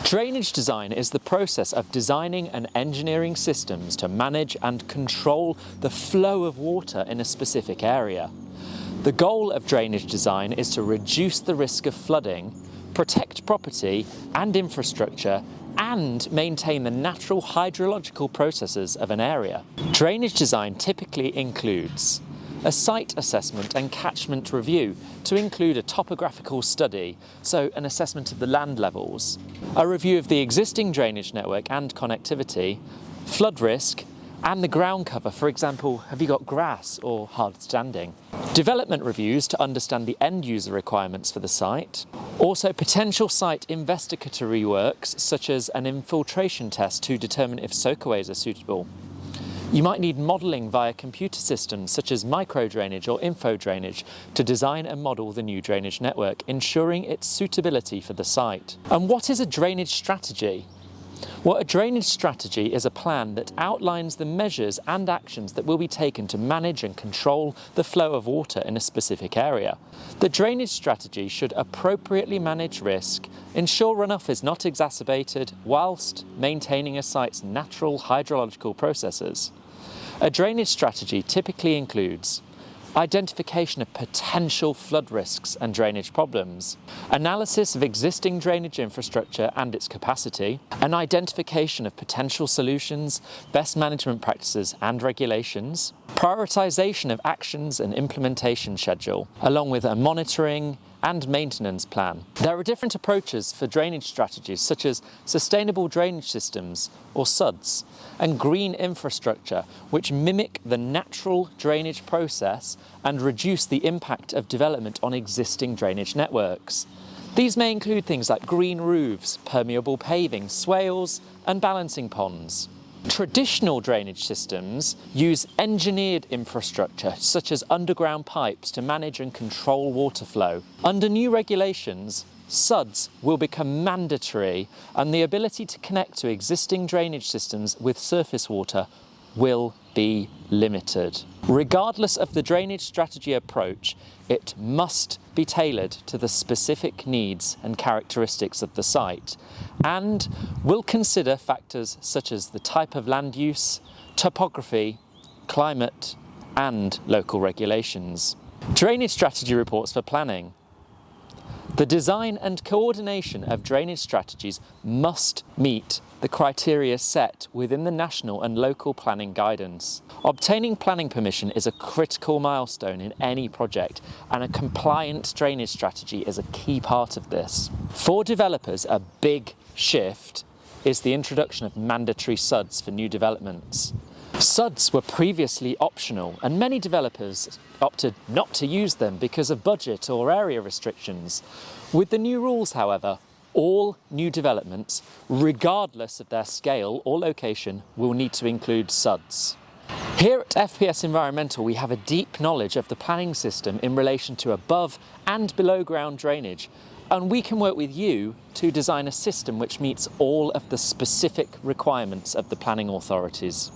Drainage design is the process of designing and engineering systems to manage and control the flow of water in a specific area. The goal of drainage design is to reduce the risk of flooding, protect property and infrastructure, and maintain the natural hydrological processes of an area. Drainage design typically includes a site assessment and catchment review to include a topographical study, so an assessment of the land levels, a review of the existing drainage network and connectivity, flood risk, and the ground cover. For example, have you got grass or hard standing? Development reviews to understand the end user requirements for the site. Also potential site investigatory works such as an infiltration test to determine if soakaways are suitable. You might need modelling via computer systems such as micro-drainage or info-drainage to design and model the new drainage network, ensuring its suitability for the site. And what is a drainage strategy? Well, a drainage strategy is a plan that outlines the measures and actions that will be taken to manage and control the flow of water in a specific area. The drainage strategy should appropriately manage risk, ensure runoff is not exacerbated, whilst maintaining a site's natural hydrological processes. A drainage strategy typically includes identification of potential flood risks and drainage problems, analysis of existing drainage infrastructure and its capacity, an identification of potential solutions, best management practices and regulations, prioritisation of actions and implementation schedule, along with a monitoring and maintenance plan. There are different approaches for drainage strategies such as sustainable drainage systems or SUDs and green infrastructure, which mimic the natural drainage process and reduce the impact of development on existing drainage networks. These may include things like green roofs, permeable paving, swales and balancing ponds. Traditional drainage systems use engineered infrastructure such as underground pipes to manage and control water flow. Under new regulations, SUDs will become mandatory and the ability to connect to existing drainage systems with surface water will be limited. Regardless of the drainage strategy approach, it must be tailored to the specific needs and characteristics of the site and will consider factors such as the type of land use, topography, climate, and local regulations. Drainage strategy reports for planning. The design and coordination of drainage strategies must meet the criteria set within the national and local planning guidance. Obtaining planning permission is a critical milestone in any project, and a compliant drainage strategy is a key part of this. For developers, a big shift is the introduction of mandatory SUDs for new developments. SUDs were previously optional, and many developers opted not to use them because of budget or area restrictions. With the new rules, however, all new developments, regardless of their scale or location, will need to include SUDs. Here at FPS Environmental, we have a deep knowledge of the planning system in relation to above and below ground drainage, and we can work with you to design a system which meets all of the specific requirements of the planning authorities.